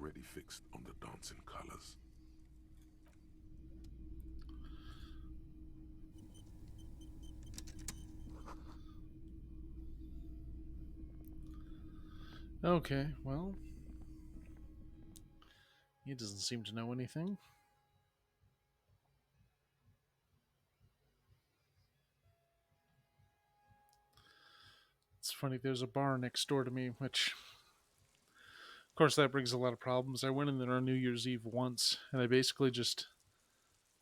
already fixed on the dancing colors. Okay, well, he doesn't seem to know anything. It's funny, there's a bar next door to me, which, of course, that brings a lot of problems. I went in there on New Year's Eve once, and I basically just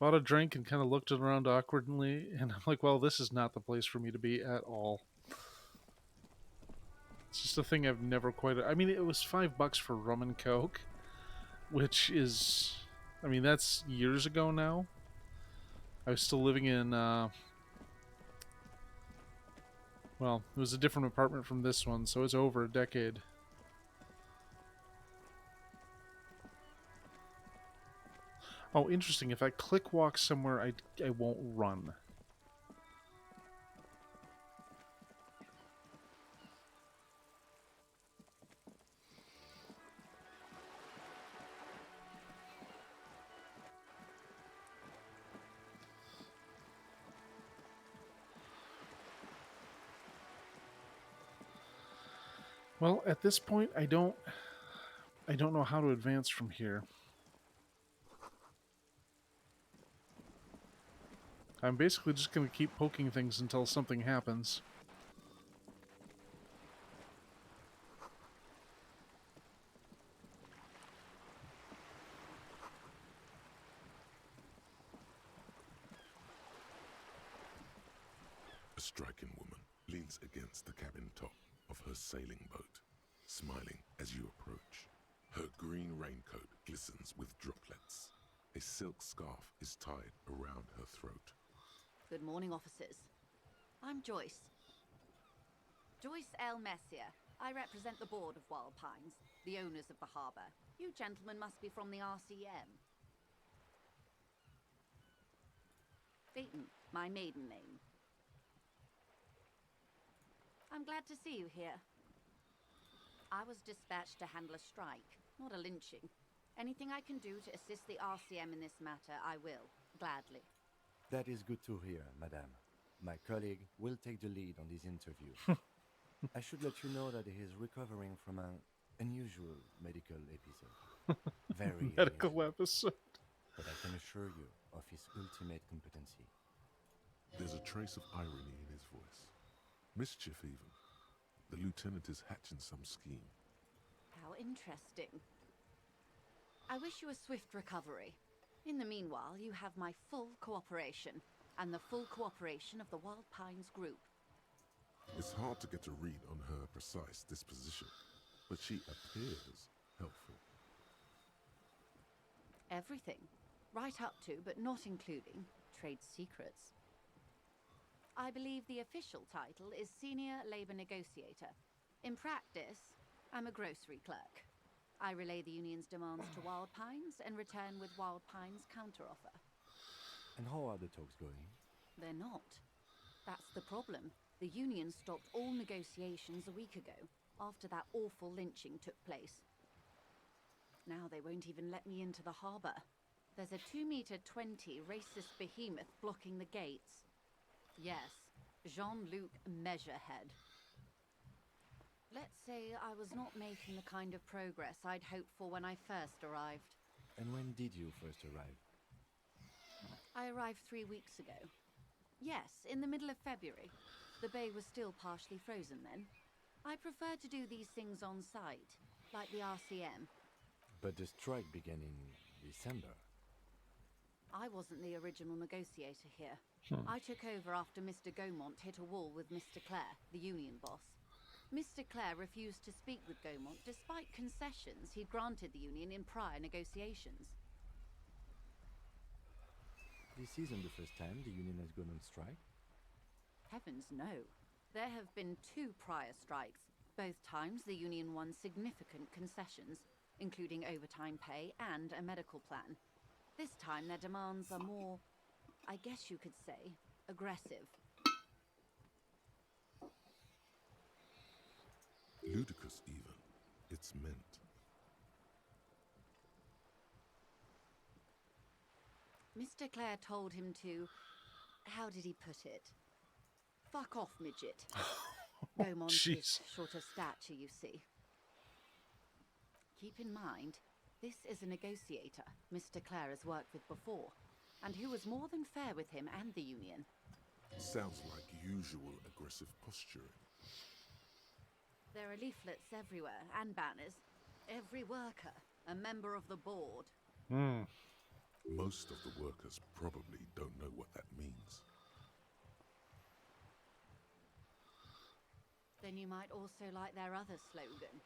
bought a drink and kind of looked around awkwardly, and I'm like, well, this is not the place for me to be at all. It's just a thing I've never quite. I mean, it was $5 for rum and coke, which is, I mean, that's years ago now. I was still living in, well, it was a different apartment from this one, so it's over a decade. Oh, interesting. If I click walk somewhere, I won't run. Well, at this point, I don't know how to advance from here. I'm basically just going to keep poking things until something happens. A striking woman leans against the cabin top of her sailing boat, smiling as you approach. Her green raincoat glistens with droplets. A silk scarf is tied around her throat. Good morning, officers. I'm Joyce. Joyce L. Messier. I represent the board of Wild Pines, the owners of the harbour. You gentlemen must be from the RCM. Dayton, my maiden name. I'm glad to see you here. I was dispatched to handle a strike, not a lynching. Anything I can do to assist the RCM in this matter, I will, gladly. That is good to hear, madame. My colleague will take the lead on this interview. I should let you know that he is recovering from an unusual medical episode. Very Medical unusual. episode. But I can assure you of his ultimate competency. There's a trace of irony in his voice. Mischief, even. The lieutenant is hatching some scheme. How interesting. I wish you a swift recovery. In the meanwhile, you have my full cooperation, and the full cooperation of the Wild Pines group. It's hard to get a read on her precise disposition, but she appears helpful. Everything. Right up to, but not including, trade secrets. I believe the official title is Senior Labor Negotiator. In practice, I'm a grocery clerk. I relay the union's demands to Wild Pines and return with Wild Pines' counteroffer. And how are the talks going? They're not. That's the problem. The union stopped all negotiations a week ago, after that awful lynching took place. Now they won't even let me into the harbour. There's a 2-meter 20 racist behemoth blocking the gates. Yes, Jean-Luc Measurehead. Let's say I was not making the kind of progress I'd hoped for when I first arrived. And when did you first arrive? I arrived 3 weeks ago. Yes, in the middle of February. The bay was still partially frozen then. I prefer to do these things on site, like the RCM. But the strike began in December. I wasn't the original negotiator here. I took over after Mr. Gaumont hit a wall with Mr. Clare, the union boss. Mr. Clare refused to speak with Gaumont despite concessions he'd granted the union in prior negotiations. This isn't the first time the union has gone on strike. Heavens no. There have been 2 prior strikes. Both times the union won significant concessions, including overtime pay and a medical plan. This time their demands are more, I guess you could say, aggressive. Ludicrous, even. It's meant. Mr. Clare told him to... How did he put it? Fuck off, midget. Beaumont's jeez. short of stature, you see. Keep in mind, this is a negotiator Mr. Clare has worked with before, and who was more than fair with him and the Union. Sounds like usual aggressive posturing. There are leaflets everywhere, and banners. Every worker, a member of the board. Hmm. Most of the workers probably don't know what that means. Then you might also like their other slogan,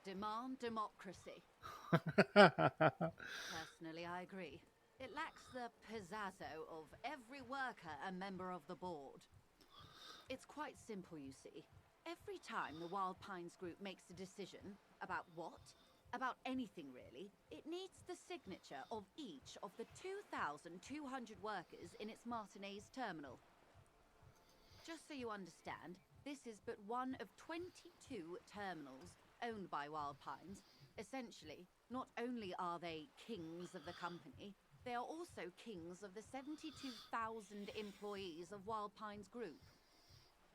Demand Democracy. Personally, I agree. It lacks the pizzazzo of every worker a member of the board. It's quite simple, you see. Every time the Wild Pines group makes a decision about what? About anything really, it needs the signature of each of the 2,200 workers in its Martinez terminal. Just so you understand, this is but one of 22 terminals owned by Wild Pines. Essentially, not only are they kings of the company, they are also kings of the 72,000 employees of Wild Pines Group.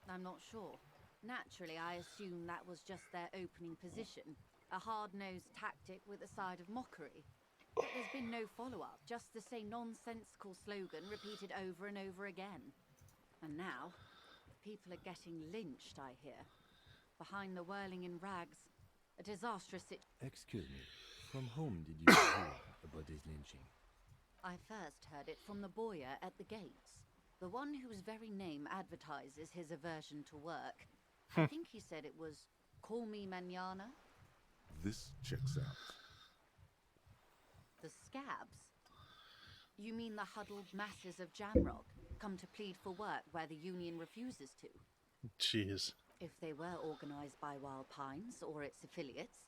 I'm not sure. Naturally, I assume that was just their opening position, a hard-nosed tactic with a side of mockery. But there's been no follow-up, just the same nonsensical slogan repeated over and over again. And now, people are getting lynched, I hear. Behind the whirling in rags, a disastrous situation. Excuse me, from whom did you hear about this lynching? I first heard it from the boyar at the gates, the one whose very name advertises his aversion to work. I think he said it was, "Call me mañana." This checks out. The scabs? You mean the huddled masses of Jamrock, come to plead for work where the Union refuses to? Jeez. If they were organized by Wild Pines or its affiliates,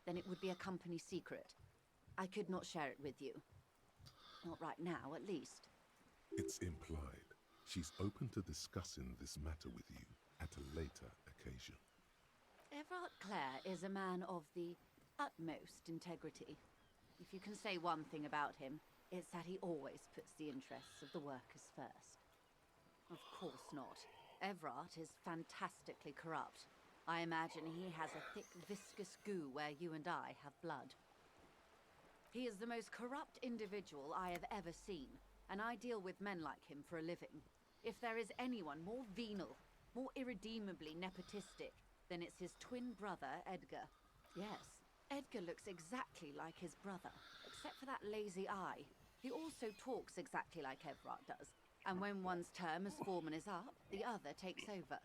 then it would be a company secret. I could not share it with you. Not right now, at least. It's implied. She's open to discussing this matter with you at a later occasion. Everard Clare is a man of the utmost integrity. If you can say one thing about him, it's that he always puts the interests of the workers first. Of course not. Everard is fantastically corrupt. I imagine he has a thick, viscous goo where you and I have blood. He is the most corrupt individual I have ever seen, and I deal with men like him for a living. If there is anyone more venal, more irredeemably nepotistic, then it's his twin brother, Edgar. Yes, Edgar looks exactly like his brother, except for that lazy eye. He also talks exactly like Everard does, and when one's term as foreman is up, the other takes over.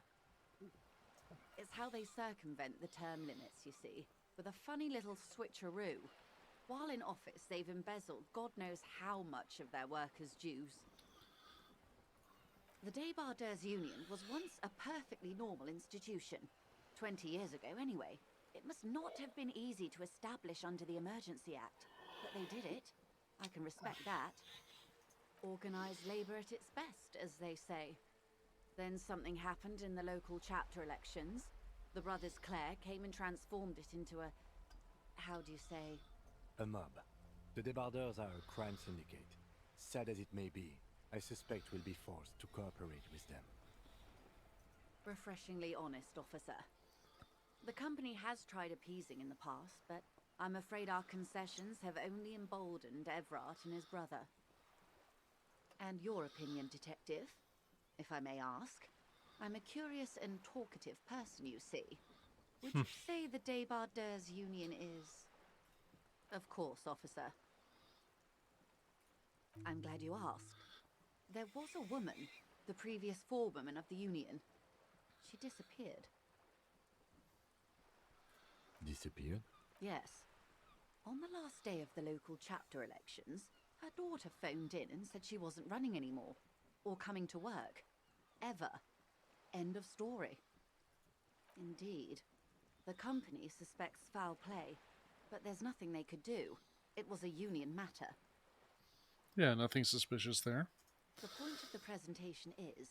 It's how they circumvent the term limits, you see, with a funny little switcheroo. While in office, they've embezzled God knows how much of their workers' dues. The Débardeurs Union was once a perfectly normal institution. 20 years ago, anyway. It must not have been easy to establish under the Emergency Act, but they did it. I can respect that. Organised labour at its best, as they say. Then something happened in the local chapter elections. The brothers Clare came and transformed it into a... how do you say... A mob. The Débardeurs are a crime syndicate. Sad as it may be, I suspect we'll be forced to cooperate with them. Refreshingly honest, officer. The company has tried appeasing in the past, but I'm afraid our concessions have only emboldened Everard and his brother. And your opinion, detective, if I may ask? I'm a curious and talkative person, you see. Would you say the Débardeurs Union is... Of course, officer. I'm glad you asked. There was a woman, the previous forewoman of the Union. She disappeared. Disappeared? Yes. On the last day of the local chapter elections, her daughter phoned in and said she wasn't running anymore, or coming to work. Ever. End of story. Indeed. The company suspects foul play, but there's nothing they could do. It was a Union matter. Yeah, nothing suspicious there. The point of the presentation is,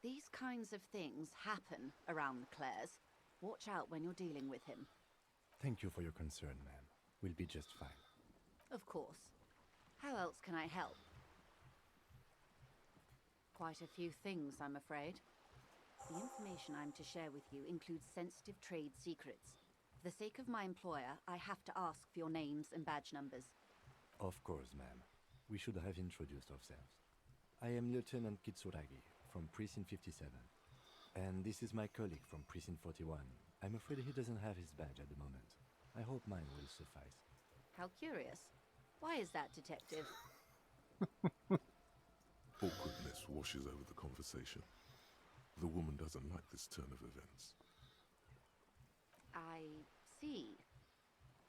these kinds of things happen around the Clares. Watch out when you're dealing with him. Thank you for your concern, ma'am. We'll be just fine. Of course. How else can I help? quite a few things, I'm afraid. The information I'm to share with you includes sensitive trade secrets. For the sake of my employer, I have to ask for your names and badge numbers. Of course, ma'am. We should have introduced ourselves. I am Lieutenant Kitsuragi from Precinct 57. And this is my colleague from Precinct 41. I'm afraid he doesn't have his badge at the moment. I hope mine will suffice. How curious. Why is that, Detective? Awkwardness washes over the conversation. The woman doesn't like this turn of events. I see.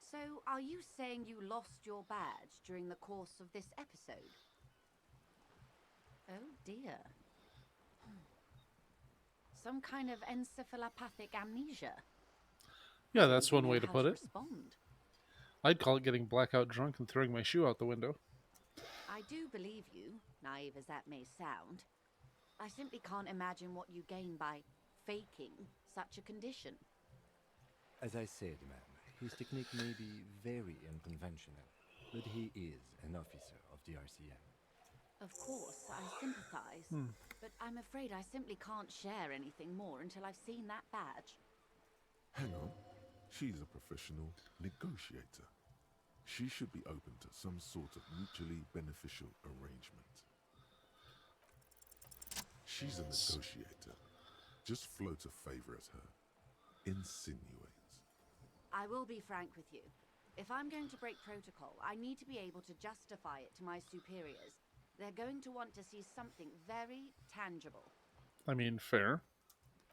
So, are you saying you lost your badge during the course of this episode? Oh dear. Some kind of encephalopathic amnesia. Yeah, I don't that's even one way know to how put it. Respond. I'd call it getting blackout drunk and throwing my shoe out the window. I do believe you, naive as that may sound. I simply can't imagine what you gain by faking such a condition. As I said, ma'am, his technique may be very unconventional, but he is an officer of the RCM. Of course, I sympathize, but I'm afraid I simply can't share anything more until I've seen that badge. Hang on. She's a professional negotiator. She should be open to some sort of mutually beneficial arrangement. She's a negotiator. Just float a favor at her. Insinuate. I will be frank with you. If I'm going to break protocol, I need to be able to justify it to my superiors. They're going to want to see something very tangible. I mean, fair.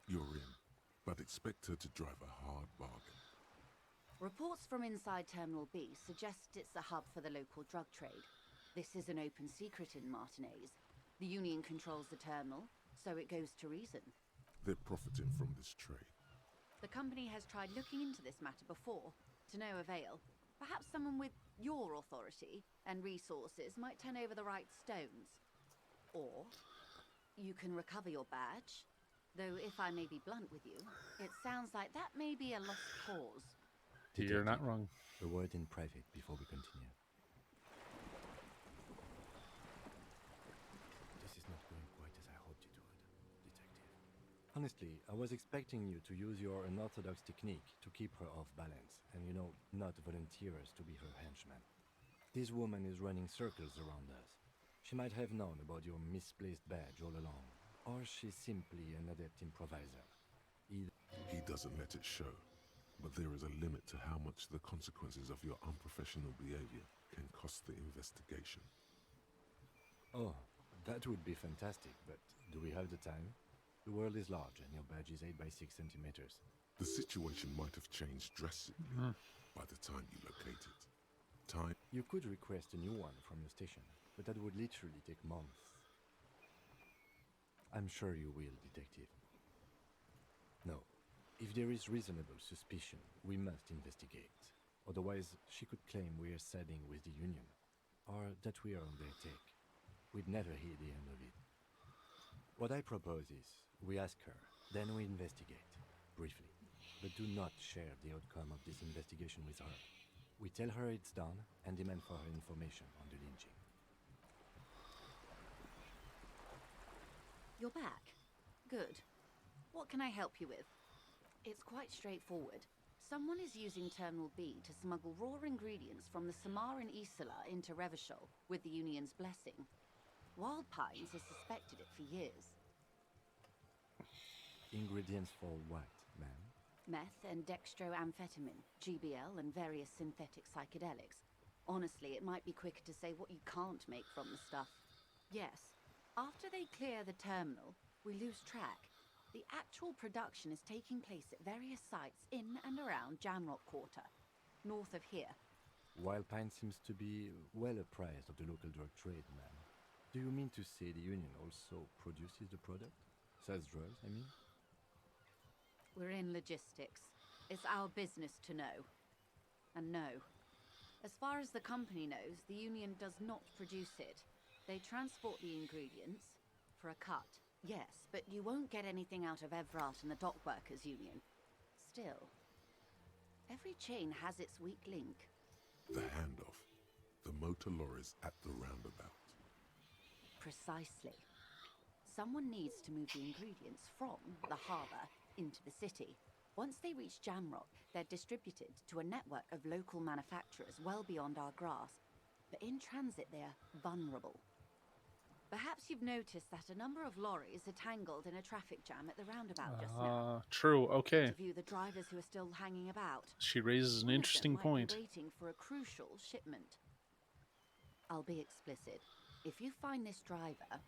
You're in, but expect her to drive a hard bargain. Reports from inside Terminal B suggest it's a hub for the local drug trade. This is an open secret in Martinez. The Union controls the terminal, so it goes to reason. They're profiting from this trade. The company has tried looking into this matter before, to no avail. Perhaps someone with your authority and resources might turn over the right stones. Or you can recover your badge. Though if I may be blunt with you, it sounds like that may be a lost cause. You're not wrong. A word in private before we continue. This is not going quite as I hoped it would, Detective. Honestly, I was expecting you to use your unorthodox technique to keep her off balance, and not volunteer us to be her henchman. This woman is running circles around us. She might have known about your misplaced badge all along, or she's simply an adept improviser. He doesn't let it show, but there is a limit to how much the consequences of your unprofessional behavior can cost the investigation. Oh, that would be fantastic, but do we have the time? The world is large and your badge is 8 by 6 centimeters. The situation might have changed drastically by the time you locate it. Time. You could request a new one from your station, but that would literally take months. I'm sure you will, Detective. No. If there is reasonable suspicion, we must investigate. Otherwise, she could claim we are siding with the Union, or that we are on their take. We'd never hear the end of it. What I propose is, we ask her, then we investigate, briefly. But do not share the outcome of this investigation with her. We tell her it's done, and demand for her information on the lynching. You're back. Good. What can I help you with? It's quite straightforward. Someone is using Terminal B to smuggle raw ingredients from the Samar and Isola into Revachol with the Union's blessing. Wild Pines has suspected it for years. Ingredients for what, ma'am? Meth and dextroamphetamine, GBL, and various synthetic psychedelics. Honestly, it might be quicker to say what you can't make from the stuff. Yes, after they clear the terminal, we lose track. The actual production is taking place at various sites in and around Jamrock Quarter, north of here. Wild Pine seems to be well apprised of the local drug trade, ma'am. Do you mean to say the Union also produces the product? Sells drugs, I mean? We're in logistics. It's our business to know. And no. As far as the company knows, the Union does not produce it. They transport the ingredients for a cut. Yes, but you won't get anything out of Evrat and the Dock Workers Union. Still, every chain has its weak link. The handoff. The motor lorries at the roundabout. Precisely. Someone needs to move the ingredients from the harbour into the city. Once they reach Jamrock, they're distributed to a network of local manufacturers well beyond our grasp. But in transit, they're vulnerable. Perhaps you've noticed that a number of lorries are tangled in a traffic jam at the roundabout just now. True. Okay. Interview the drivers who are still hanging about. She raises an One of them interesting might point. be waiting for a crucial shipment. I'll be explicit. If you find this driver,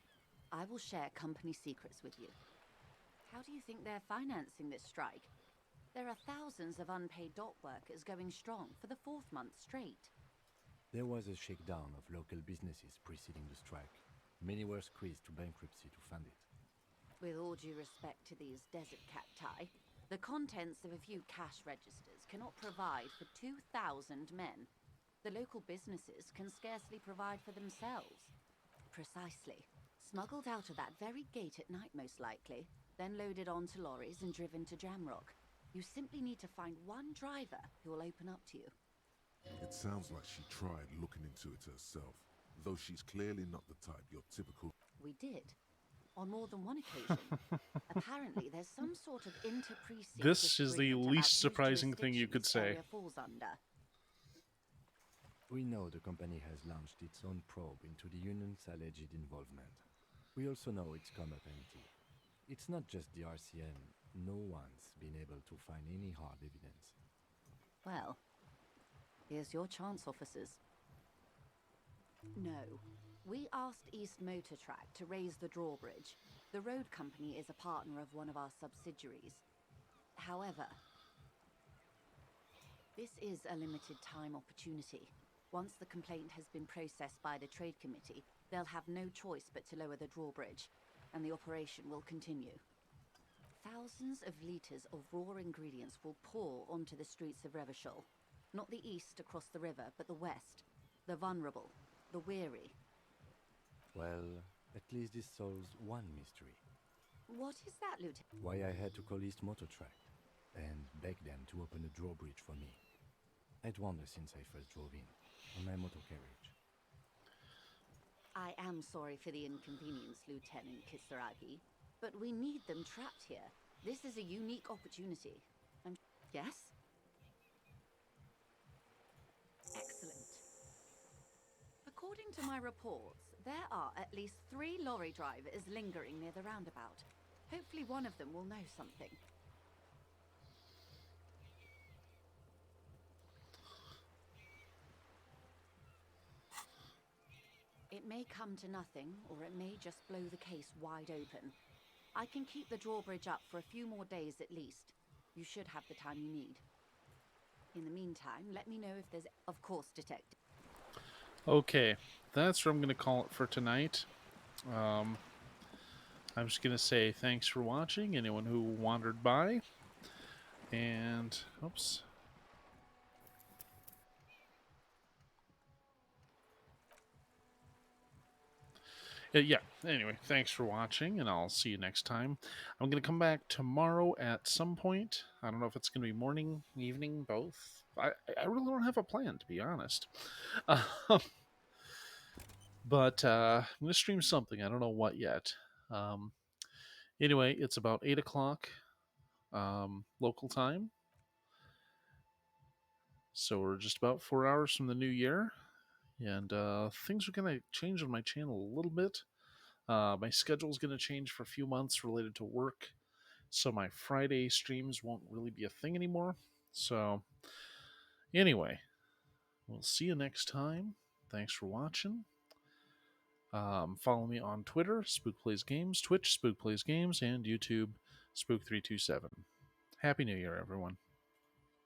I will share company secrets with you. How do you think they're financing this strike? There are thousands of unpaid dock workers going strong for the 4th month straight. There was a shakedown of local businesses preceding the strike. Many were squeezed to bankruptcy to fund it. With all due respect to these desert cacti, the contents of a few cash registers cannot provide for 2,000 men. The local businesses can scarcely provide for themselves. Precisely. Smuggled out of that very gate at night, most likely, then loaded onto lorries and driven to Jamrock. You simply need to find one driver who will open up to you. It sounds like she tried looking into it herself, though she's clearly not the type your typical... We did. On more than one occasion. Apparently, there's some sort of inter-precinct This is the disagreement about least whose surprising thing you could jurisdiction this say. area falls under. We know the company has launched its own probe into the union's alleged involvement. We also know it's come up empty. It's not just the RCM. No one's been able to find any hard evidence. Well, here's your chance, officers. No. We asked East Motor Track to raise the drawbridge. The road company is a partner of one of our subsidiaries. However, this is a limited time opportunity. Once the complaint has been processed by the Trade Committee, they'll have no choice but to lower the drawbridge, and the operation will continue. Thousands of litres of raw ingredients will pour onto the streets of Revachol. Not the east across the river, but the west. The vulnerable, the weary. Well, at least this solves one mystery. What is that, Lieutenant? Why I had to call East Motor Track and beg them to open a drawbridge for me. I'd wondered since I first drove in, on my motor carriage. I am sorry for the inconvenience, Lieutenant Kisaragi, but we need them trapped here. This is a unique opportunity. Yes? Excellent. According to my reports, there are at least 3 lorry drivers lingering near the roundabout. Hopefully one of them will know something. It may come to nothing, or it may just blow the case wide open. I can keep the drawbridge up for a few more days at least. You should have the time you need. In the meantime, let me know if there's... Of course, Detective. Okay, that's where I'm going to call it for tonight. I'm just going to say thanks for watching, anyone who wandered by. And, oops. Yeah, anyway, thanks for watching, and I'll see you next time. I'm going to come back tomorrow at some point. I don't know if it's going to be morning, evening, both. I really don't have a plan, to be honest. But I'm going to stream something. I don't know what yet. Anyway, it's about 8 o'clock local time. So we're just about 4 hours from the new year. And things are going to change on my channel a little bit. My schedule is going to change for a few months related to work. So my Friday streams won't really be a thing anymore. So anyway, we'll see you next time. Thanks for watching. Follow me on Twitter, Spook Plays Games, Twitch, Spook Plays Games, and YouTube, Spook327. Happy New Year, everyone.